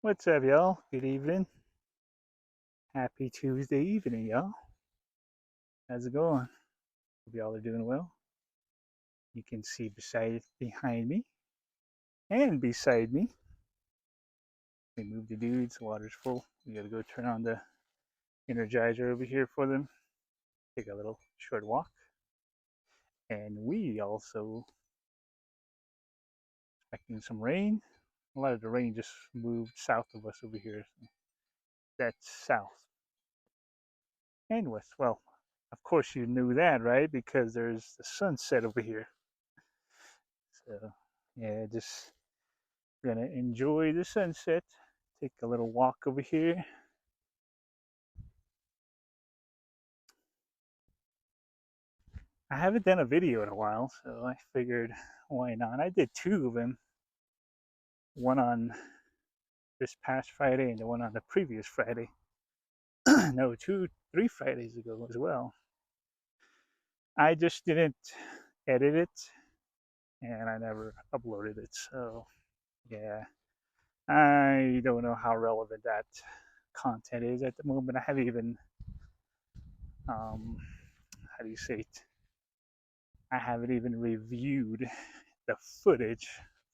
What's up, y'all? Good evening. Happy Tuesday evening, y'all. How's it going? Hope y'all are doing well. You can see behind me, and beside me. We move the dudes. The water's full. We gotta go turn on the energizer over here for them. Take a little short walk. And we also expecting some rain. A lot of the rain just moved south of us over here. So that's south and west. Well, of course you knew that, right? Because there's the sunset over here. So yeah, just gonna enjoy the sunset. Take a little walk over here. I haven't done a video in a while, so I figured why not? I did two of them. One on this past Friday and the one on the previous Friday. No, 3 Fridays ago as well. I just didn't edit it and I never uploaded it. So yeah, I don't know how relevant that content is at the moment. I haven't even how do you say it? I haven't even reviewed the footage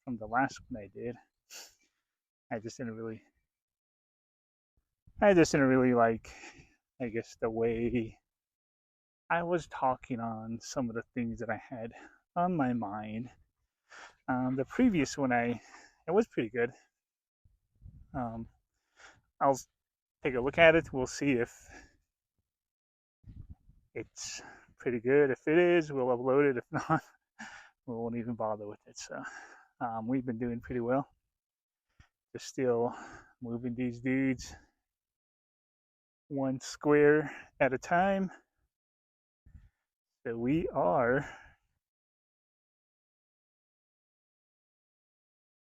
from the last one I did. I just didn't really I just didn't really like, I guess, the way I was talking on some of the things that I had on my mind. The previous one, it was pretty good. Um, I'll take a look at it. We'll see if it's pretty good. If it is, we'll upload it. If not, we won't even bother with it. So we've been doing pretty well. Just still moving these dudes one square at a time. So we are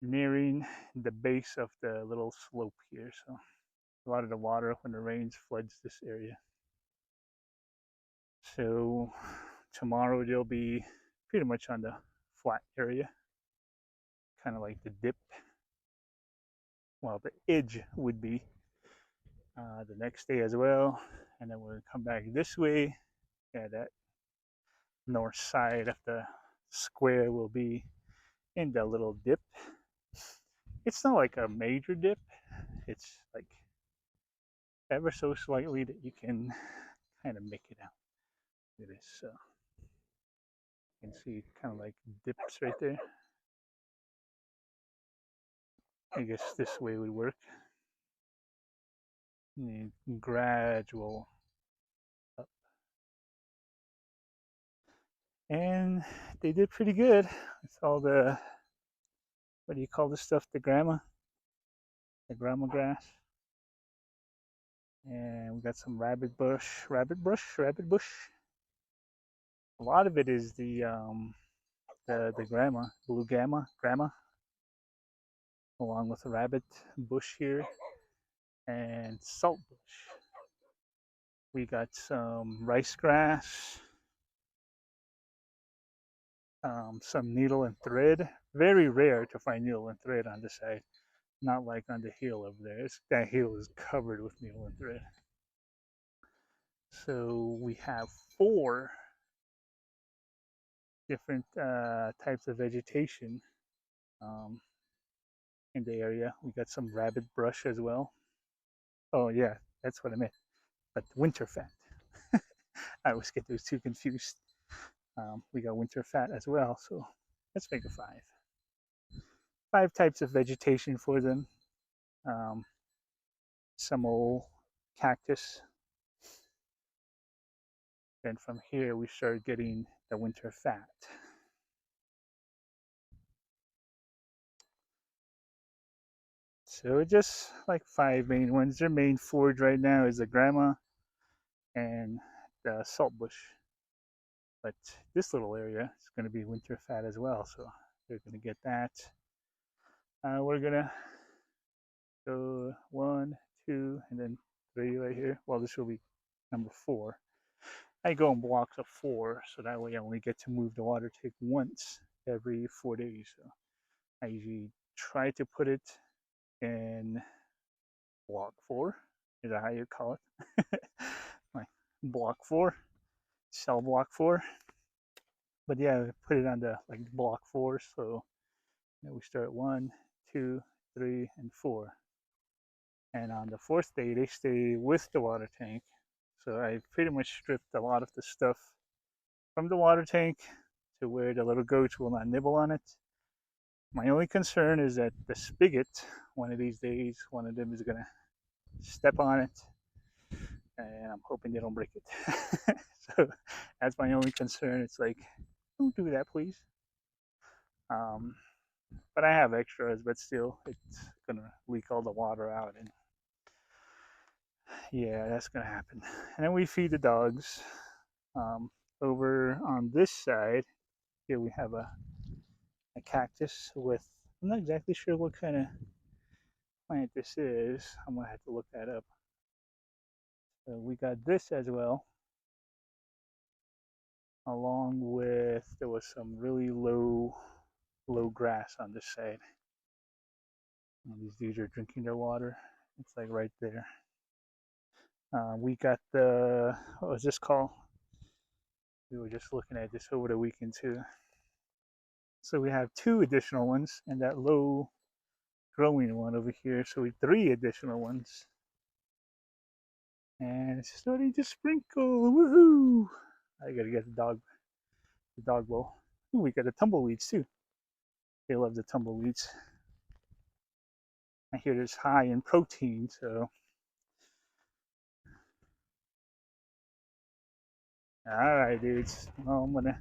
nearing the base of the little slope here. So a lot of the water when it rains floods this area. So tomorrow they'll be pretty much on the flat area, kind of like the dip. Well, the edge would be the next day as well. And then we'll come back this way. Yeah, that north side of the square will be in the little dip. It's not like a major dip. It's like ever so slightly that you can kind of make it out. It is so you can see kind of like dips right there. I guess this way would work. Gradual up. And they did pretty good. It's all the, what do you call this stuff? The grandma grass. And we got some rabbit bush. A lot of it is the grandma, blue grandma, along with the rabbit bush here and salt bush. We got some rice grass, some needle and thread. Very rare to find needle and thread on this side. Not like on the hill over there. That hill is covered with needle and thread. So we have four different types of vegetation um, in the area. We got some rabbit brush as well. Oh yeah, that's what I meant. But winter fat. I always get those two confused. We got winter fat as well. So let's make it five. Five types of vegetation for them. Um, some old cactus. Then from here we start getting the winter fat. So just like five main ones. Their main forage right now is the grandma and the saltbush. But this little area is going to be winter fat as well, so they're going to get that. We're going to go one, two, and then three right here. Well, this will be number four. I go in blocks of four, so that way I only get to move the water tank once every 4 days. So I usually try to put it in block 4. Is that how you call it? My block 4, cell block 4. But yeah, put it on the like block 4. So we start 1, 2, 3, and 4. And on the fourth day, they stay with the water tank. So I pretty much stripped a lot of the stuff from the water tank to where the little goats will not nibble on it. My only concern is that the spigot, one of these days, one of them is gonna step on it, and I'm hoping they don't break it. So that's my only concern. It's like, don't do that, please. Um, but I have extras, but still, it's gonna leak all the water out, and yeah, that's gonna happen. And then we feed the dogs. Um, Over on this side, here we have a cactus with, I'm not exactly sure what kind of plant this is. I'm gonna have to look that up. So we got this as well, along with, there was some really low grass on this side. And these dudes are drinking their water. It's like right there. We got the, what was this called? We were just looking at this over the weekend too. So we have two additional ones and that low growing one over here. So we three additional ones. And it's starting to sprinkle. Woohoo! I gotta get the dog bowl. Ooh, we got the tumbleweeds too. They love the tumbleweeds. I hear it's high in protein, so. Alright, dudes. Well, I'm gonna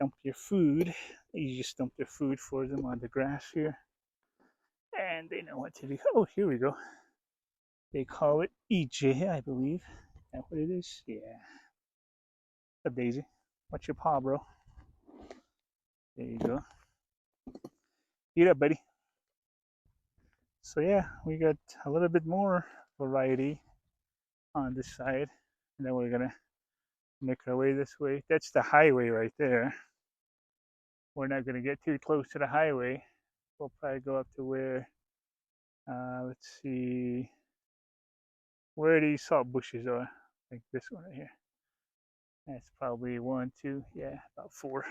dump your food. You just dump their food for them on the grass here. And they know what to do. Oh, here we go. They call it EJ, I believe. Is that what it is? Yeah. What's up, Daisy? What's your paw, bro? There you go. Eat up, buddy. So yeah, we got a little bit more variety on this side. And then we're gonna make our way this way. That's the highway right there. We're not gonna get too close to the highway. We'll probably go up to where, let's see, where these salt bushes are. Like this one right here. That's probably 1, 2, yeah, about 4.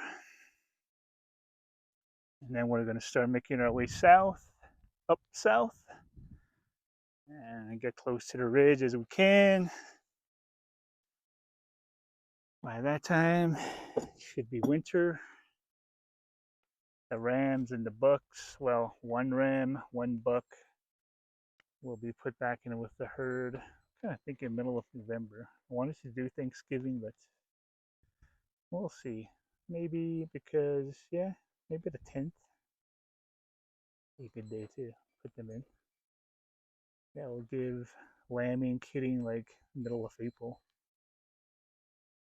And then we're gonna start making our way south, up south, and get close to the ridge as we can. By that time, it should be winter. The rams and the bucks, well, one ram, one buck will be put back in with the herd. I'm kind of thinking middle of November. I wanted to do Thanksgiving, but we'll see. Maybe because, yeah, maybe the 10th. Be a good day to put them in. Yeah, we'll give lambing and kidding like middle of April.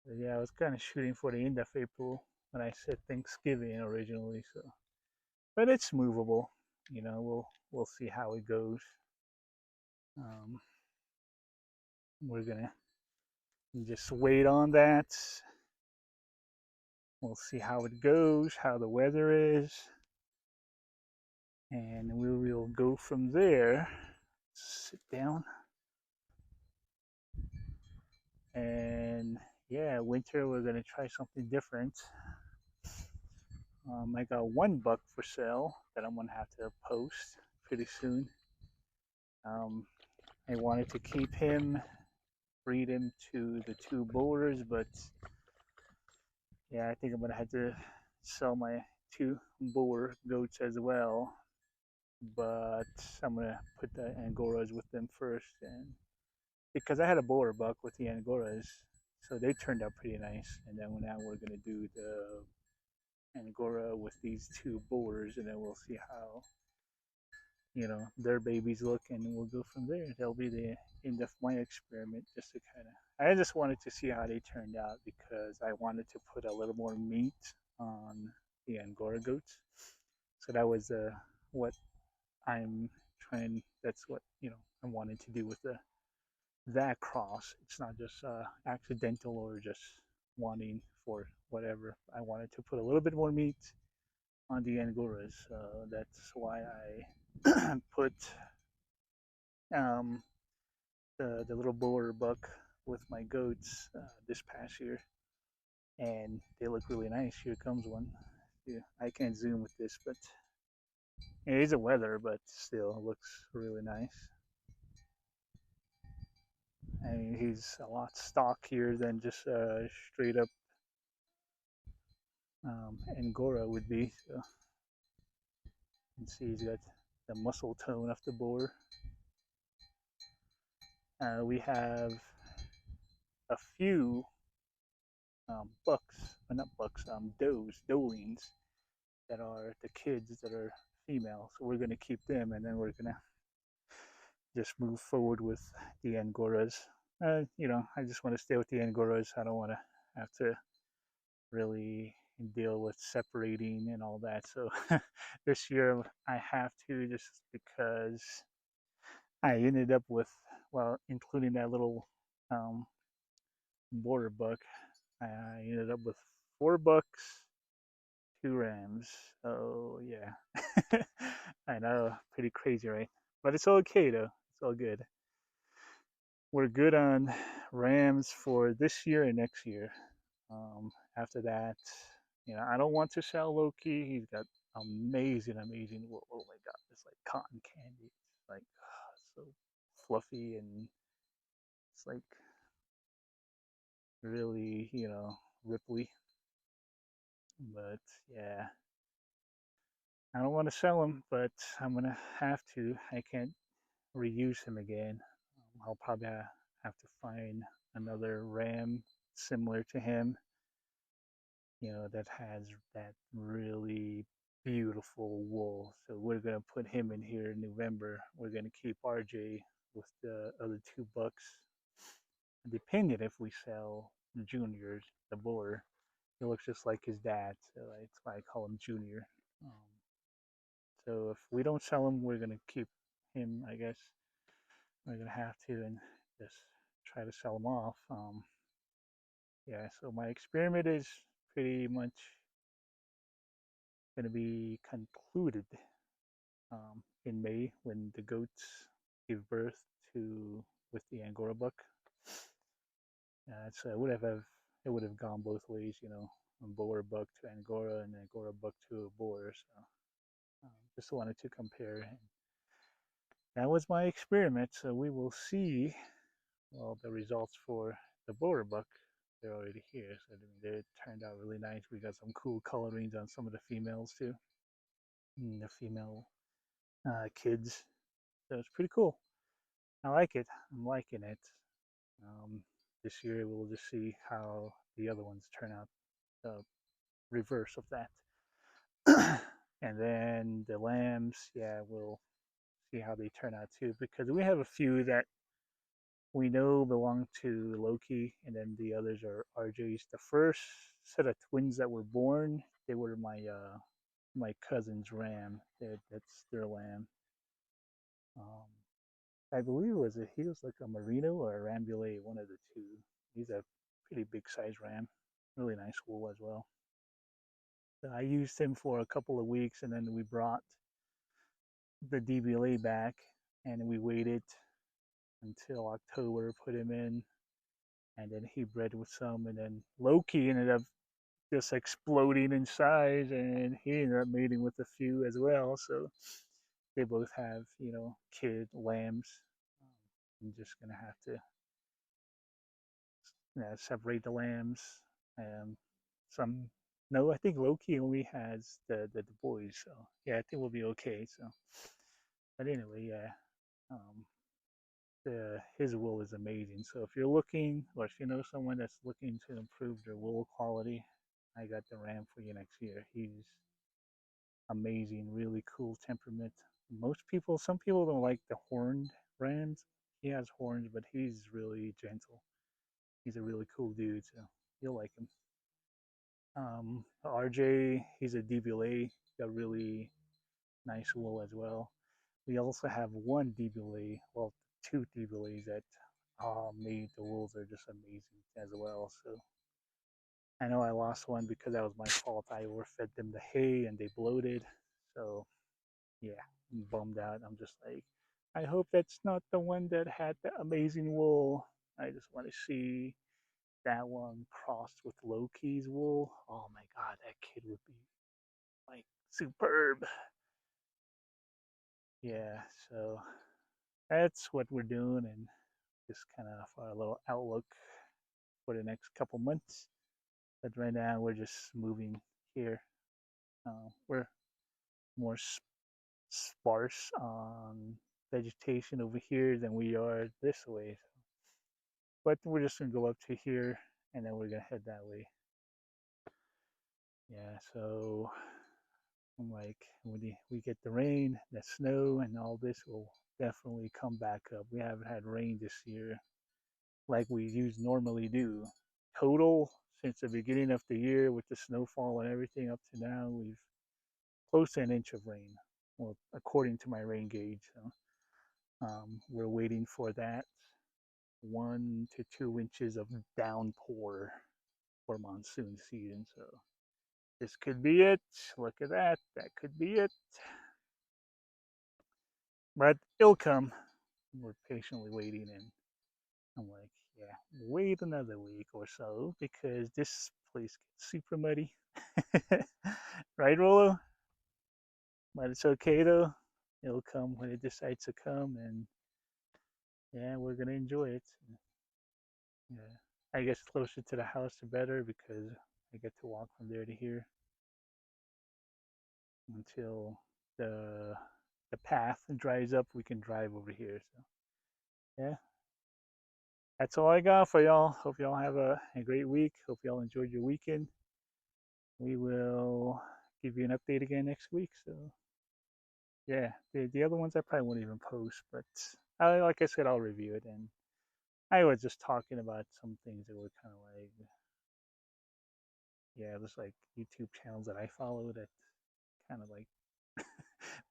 But yeah, I was kind of shooting for the end of April when I said Thanksgiving originally. So, but it's movable. We'll see how it goes. Um, we're gonna just wait on that. We'll see how it goes, how the weather is, and we will go from there. Sit down. And yeah, winter we're gonna try something different. I got one buck for sale that I'm gonna have to post pretty soon. Um, I wanted to keep him, breed him to the two boars, but yeah, I think I'm gonna have to sell my two boar goats as well. But I'm gonna put the angoras with them first, and because I had a boar buck with the angoras, so they turned out pretty nice. And then now we're gonna do the angora with these two boars, and then we'll see how their babies look, and we'll go from there. That'll be the end of my experiment, just to kind of. I just wanted to see how they turned out because I wanted to put a little more meat on the angora goats. So that was what I'm trying. That's what I'm wanting to do with that cross. It's not just accidental or just wanting for whatever. I wanted to put a little bit more meat on the angoras. That's why I put um, the little boer buck with my goats this past year, and they look really nice. Here comes one. Yeah, I can't zoom with this, but it is a weather, but still looks really nice. I mean, he's a lot stockier than just straight up Angora would be. So you can see he's got the muscle tone of the boar. We have a few bucks, not bucks, doelings that are the kids that are female. So we're going to keep them, and then we're going to just move forward with the Angoras. I just want to stay with the Angoras. I don't want to have to really deal with separating and all that. So this year I have to, just because I ended up with, well, including that little um, border buck, I ended up with 4 bucks, 2 rams. Oh yeah, I know, pretty crazy, right? But it's okay though. It's all good. We're good on rams for this year and next year. After that, I don't want to sell Loki. He's got amazing wool. Oh my god, it's like cotton candy. It's like so fluffy, and it's like really, ripply. But yeah, I don't want to sell him, but I'm gonna have to. I can't reuse him again. I'll probably have to find another ram similar to him, that has that really beautiful wool. So we're gonna put him in here in November. We're gonna keep RJ with the other 2 bucks. Depending if we sell Juniors, the boar, he looks just like his dad, so that's why I call him Junior. Um, so if we don't sell him, we're gonna keep him. I guess we're gonna have to and just try to sell him off. Yeah. So my experiment is pretty much going to be concluded in May when the goats give birth to with the Angora buck. So it would have gone both ways, a boer buck to Angora and Angora buck to a boer. So just wanted to compare. That was my experiment. So we will see. Well, the results for the boer buck, they're already here. So they turned out really nice. We got some cool colorings on some of the females too. The female kids. So it's pretty cool. I like it. I'm liking it. Um, this year we'll just see how the other ones turn out. The reverse of that. And then the lambs, yeah, we'll see how they turn out too, because we have a few that we know belong to Loki, and then the others are RJ's. The first set of twins that were born, they were my cousin's ram. That's their lamb. Um, I believe he was like a merino or a rambouillet, one of the two. He's a pretty big size ram, really nice wool as well. So I used him for a couple of weeks, and then we brought the DBLA back, and we waited until October, put him in, and then he bred with some, and then Loki ended up just exploding in size, and he ended up mating with a few as well. So they both have, kid lambs. I'm just gonna have to separate the lambs. Um, some no, I think Loki only has the boys, so yeah, I think we'll be okay. So, but anyway, yeah, um, the his wool is amazing. So if you're looking, or if you know someone that's looking to improve their wool quality, I got the ram for you next year. He's amazing, really cool temperament. Some people don't like the horned rams. He has horns, but he's really gentle. He's a really cool dude, so you'll like him. RJ, he's a DBLA, got really nice wool as well. We also have one DBLA, well, two DBLAs that made the wools are just amazing as well. So I know I lost one because that was my fault. I overfed them the hay and they bloated. So yeah, I'm bummed out. I'm just like, I hope that's not the one that had the amazing wool. I just want to see that one crossed with Loki's wool. Oh my god, that kid would be like superb. Yeah, so that's what we're doing, and just kind of our little outlook for the next couple months. But right now, we're just moving here. We're more sparse on vegetation over here than we are this way. But we're just gonna go up to here, and then we're gonna head that way. Yeah, so I'm like, when we get the rain, the snow, and all this will definitely come back up. We haven't had rain this year like we normally do. Total since the beginning of the year with the snowfall and everything up to now, we've close to an inch of rain. Well, according to my rain gauge. So, we're waiting for that 1 to 2 inches of downpour for monsoon season. So this could be it. Look at that. That could be it. But it'll come. We're patiently waiting, and I'm like, yeah, wait another week or so because this place gets super muddy. Right, Rolo? But it's okay though. It'll come when it decides to come, and yeah, we're gonna enjoy it. Yeah, I guess closer to the house the better because I get to walk from there to here until the the path dries up. We can drive over here. So yeah, that's all I got for y'all. Hope y'all have a great week. Hope y'all enjoyed your weekend. We will give you an update again next week. So yeah, the other ones I probably won't even post, but like I said, I'll review it. And I was just talking about some things that were kind of like, yeah, it was like YouTube channels that I follow that kind of like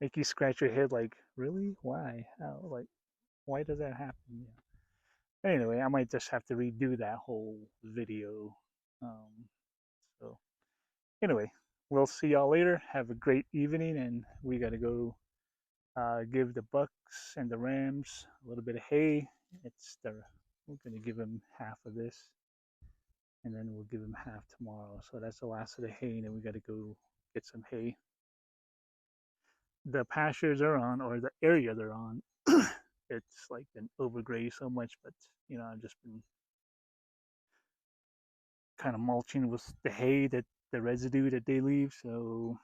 make you scratch your head, like, really? Why? How? Like, why does that happen? Yeah. Anyway, I might just have to redo that whole video. So anyway, we'll see y'all later. Have a great evening, and we got to go give the bucks and the rams a little bit of hay. We're gonna give them half of this, and then we'll give them half tomorrow. So that's the last of the hay, and then we got to go get some hay. The pastures they're on, or the area they're on, it's like been overgrazed so much, but I've just been kind of mulching with the hay, that the residue that they leave. So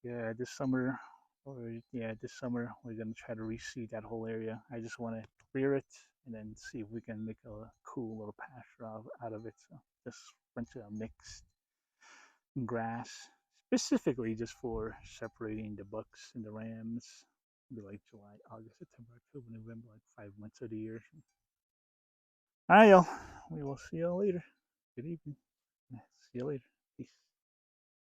yeah, this summer we're gonna try to reseed that whole area. I just want to clear it and then see if we can make a cool little pasture out of it. So just bunch of mixed grass, specifically just for separating the bucks and the rams. It'll be like July, August, September, October, November, like 5 months of the year. All right, y'all. We will see y'all later. Good evening. See you later. Peace.